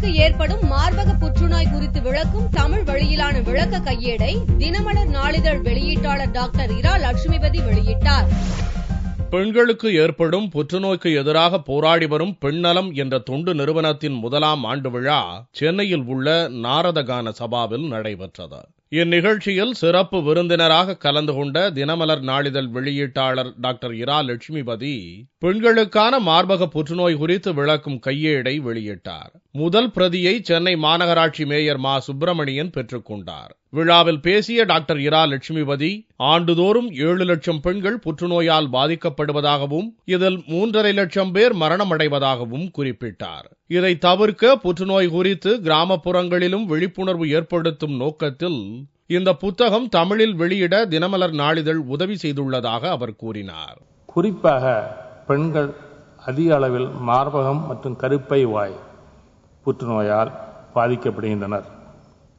பெண்களுக்கு ஏற்படும் மார்பக புற்றுநோய் குறித்து விளக்கும் தமிழ் வழியிலான விளக்க கையேடை தினமலர் நாளிதழ் வெளியீட்டாளர் டாக்டர் இரா லட்சுமிபதி வெளியிட்டார். பெண்களுக்கு ஏற்படும் புற்றுநோய்க்கு எதிராக போராடி வரும் பெண்ணலம் என்ற தொண்டு நிறுவனத்தின் முதலாம் ஆண்டு விழா சென்னையில் உள்ள நாரதகான சபாவில் நடைபெற்றது. இந்நிகழ்ச்சியில் சிறப்பு விருந்தினராக கலந்து கொண்ட தினமலர் நாளிதழ் வெளியீட்டாளர் டாக்டர் இரா லட்சுமிபதி பெண்களுக்கான மார்பக புற்றுநோய் குறித்து விளக்கும் கையேடை வெளியிட்டார். முதல் பிரதியை சென்னை மாநகராட்சி மேயர் மா. சுப்பிரமணியன் பெற்றுக் கொண்டார். விழாவில் பேசிய டாக்டர் இரா லட்சுமிபதி ஆண்டுதோறும் 7 லட்சம் பெண்கள் புற்றுநோயால் பாதிக்கப்படுவதாகவும் இதில் 3.5 லட்சம் பேர் மரணமடைவதாகவும் குறிப்பிட்டார். இதை தவிர்க்க புற்றுநோய் குறித்து கிராமப்புறங்களிலும் விழிப்புணர்வு ஏற்படுத்தும் நோக்கத்தில் இந்த புத்தகம் தமிழில் வெளியிட தினமலர் நாளிதழ் உதவி செய்துள்ளதாக அவர் கூறினார். குறிப்பாக பெண்கள் அதிக அளவில் மார்பகம் மற்றும் கருப்பை வாய் புற்றுநோயால் பாதிக்கப்படுகின்றனர்.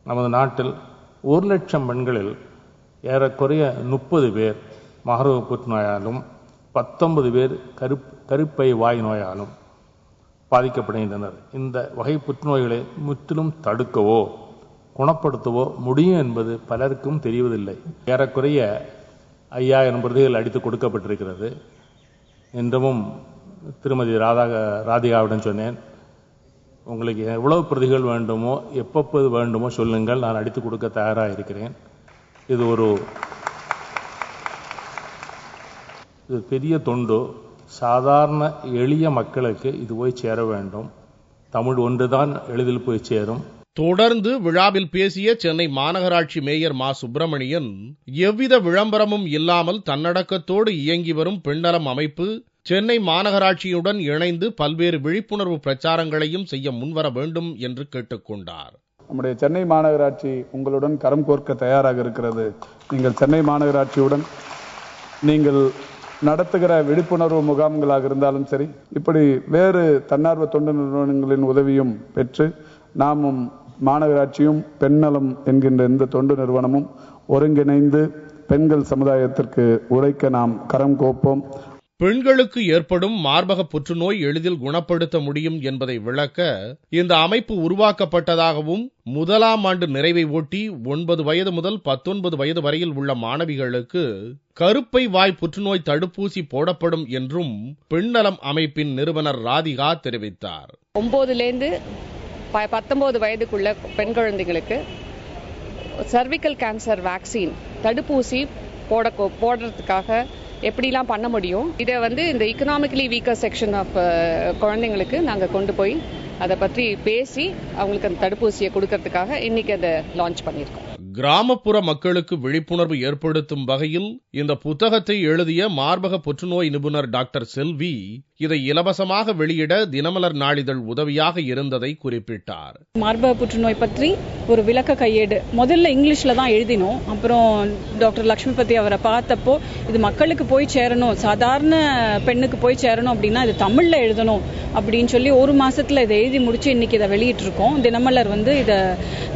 நமது நாட்டில் 1 லட்சம் பெண்களில் ஏறக்குறைய 30 பேர் மார்பக புற்றுநோயாலும் 19 பேர் கருப்பை வாய் நோயாலும் பாதிக்கப்படுகின்றனர். இந்த வகை புற்றுநோய்களை முற்றிலும் தடுக்கவோ குணப்படுத்தவோ முடியும் என்பது பலருக்கும் தெரிவதில்லை. ஏறக்குறைய 5000 பிரதிகள் அடித்து கொடுக்கப்பட்டிருக்கிறது. இன்றும் திருமதி ராதிகாவிடம் சொன்னேன், உங்களுக்கு எவ்வளவு பிரதிகள் வேண்டுமோ எப்பப்போது வேண்டுமோ சொல்லுங்கள், நான் அடித்து கொடுக்க தயாராக இருக்கிறேன். இது பெரிய தொண்டு. சாதாரண எளிய மக்களுக்கு இது போய் சேர வேண்டும். தமிழ் ஒன்றுதான் எளிதில் போய் சேரும். தொடர்ந்து விழாவில் பேசிய சென்னை மாநகராட்சி மேயர் மா. சுப்பிரமணியன் எவ்வித விளம்பரமும் இல்லாமல் தன்னடக்கத்தோடு இயங்கி வரும் பெண்ணலம் அமைப்பு சென்னை மாநகராட்சியுடன் இணைந்து பல்வேறு விழிப்புணர்வு பிரச்சாரங்களையும் செய்ய முன்வர வேண்டும் என்று கேட்டுக்கொண்டார். நம்முடைய சென்னை மாநகராட்சி உங்களுடன் கரம் கோர்க்க தயாராக இருக்கிறது. நீங்கள் சென்னை மாநகராட்சியுடன் நீங்கள் நடத்துகிற விழிப்புணர்வு முகாம்களாக இருந்தாலும் சரி, இப்படி வேறு தன்னார்வ தொண்டு நிறுவனங்களின் உதவியும் பெற்று நாமும் மாநகராட்சியும் பெண்ணலம் என்கின்ற இந்த தொண்டு நிறுவனமும் ஒருங்கிணைந்து பெண்கள் சமுதாயத்திற்கு உழைக்க நாம் கரம் கோப்போம். பெண்களுக்கு ஏற்படும் மார்பக புற்றுநோய் எளிதில் குணப்படுத்த முடியும் என்பதை விளக்க இந்த அமைப்பு உருவாக்கப்பட்டதாகவும் முதலாம் ஆண்டு நிறைவை ஒட்டி 9 வயது முதல் 19 வயது வரையில் உள்ள மாணவிகளுக்கு கருப்பை வாய் புற்றுநோய் தடுப்பூசி போடப்படும் என்றும் பெண்ணலம் அமைப்பின் நிறுவனர் ராதிகா தெரிவித்தார். 9லேருந்து 19 வயதுக்குள்ள பெண் குழந்தைகளுக்கு சர்விக்கல் கேன்சர் வேக்சின் தடுப்பூசி போடுறதுக்காக எப்படிலாம் பண்ண முடியும், இதை இந்த எக்கனாமிக்கலி வீக்கர் செக்ஷன் ஆஃப் குழந்தைங்களுக்கு நாங்கள் கொண்டு போய் அதை பற்றி பேசி அவங்களுக்கு அந்த தடுப்பூசியை கொடுக்கறதுக்காக இன்னைக்கு அதை லான்ச் பண்ணியிருக்கோம். கிராமப்புற மக்களுக்கு விழிப்புணர்வு ஏற்படுத்தும் வகையில் இந்த புத்தகத்தை எழுதிய மார்பக புற்றுநோய் நிபுணர் டாக்டர் செல்வி இதை இலவசமாக வெளியிட தினமலர் நாளிதழ் உதவியாக இருந்ததை குறிப்பிட்டார். மார்பக புற்றுநோய் பற்றி ஒரு விளக்க கையேடு முதல்ல இங்கிலீஷ்ல தான் எழுதினோம். அப்புறம் டாக்டர் லட்சுமிபதி அவரை பார்த்தப்போ இது மக்களுக்கு போய் சேரணும், சாதாரண பெண்ணுக்கு போய் சேரணும் அப்படின்னா இது தமிழ்ல எழுதணும் அப்படின்னு சொல்லி 1 மாசத்துல இதை எழுதி முடிச்சு இன்னைக்கு இதை வெளியிட்டு இருக்கோம். தினமலர் இதை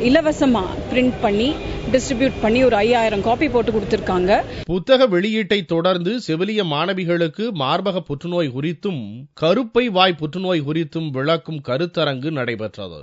இலவசமா பிரிண்ட் பண்ணி டிஸ்ட்ரிபியூட் பண்ணி ஒரு 5000 காப்பி போட்டு கொடுத்திருக்காங்க. புத்தக வெளியீட்டை தொடர்ந்து செவிலிய மாணவிகளுக்கு மார்பக புற்றுநோய் குறித்தும் கருப்பை வாய் புற்றுநோய் குறித்தும் விளக்கும் கருத்தரங்கு நடைபெற்றது.